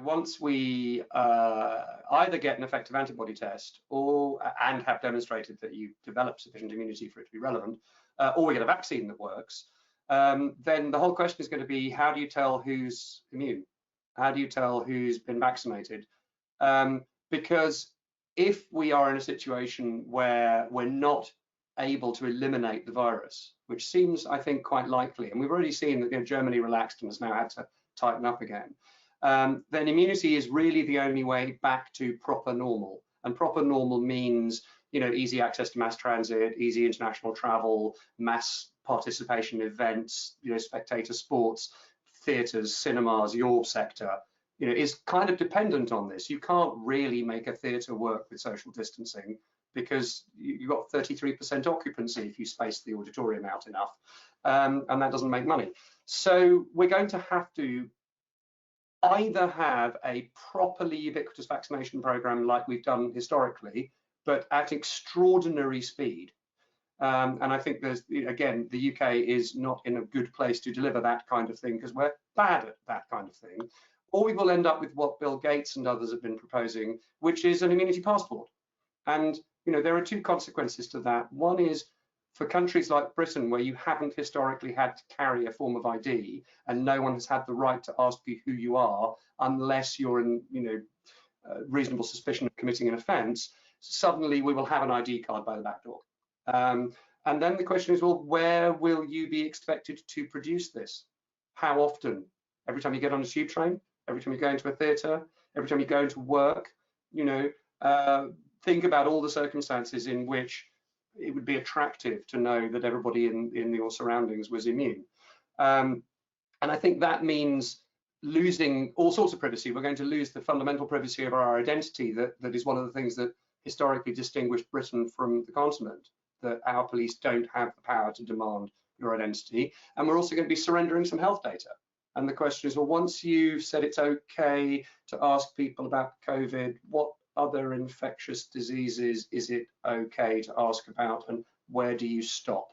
once we either get an effective antibody test and have demonstrated that you develop sufficient immunity for it to be relevant, or we get a vaccine that works, then the whole question is going to be, how do you tell who's immune? How do you tell who's been vaccinated? Because if we are in a situation where we're not able to eliminate the virus, which seems, I think, quite likely, and we've already seen that Germany relaxed and has now had to tighten up again, then immunity is really the only way back to proper normal. And proper normal means, easy access to mass transit, easy international travel, mass participation in events, spectator sports, theatres, cinemas, your sector, is kind of dependent on this. You can't really make a theatre work with social distancing because you've got 33% occupancy if you space the auditorium out enough, and that doesn't make money. So we're going to have to either have a properly ubiquitous vaccination program like we've done historically, but at extraordinary speed. And I think there's, again, the UK is not in a good place to deliver that kind of thing because we're bad at that kind of thing. Or we will end up with what Bill Gates and others have been proposing, which is an immunity passport. And there are two consequences to that. One is for countries like Britain, where you haven't historically had to carry a form of ID and no one has had the right to ask you who you are unless you're in reasonable suspicion of committing an offence, suddenly we will have an ID card by the back door. And then the question is, well, where will you be expected to produce this? How often? Every time you get on a tube train? Every time you go into a theatre? Every time you go into work? Think about all the circumstances in which it would be attractive to know that everybody in your surroundings was immune. And I think that means losing all sorts of privacy. We're going to lose the fundamental privacy of our identity that is one of the things that historically distinguished Britain from the continent, that our police don't have the power to demand your identity. And we're also going to be surrendering some health data. And the question is, well, once you've said it's okay to ask people about COVID, what other infectious diseases is it okay to ask about, and where do you stop?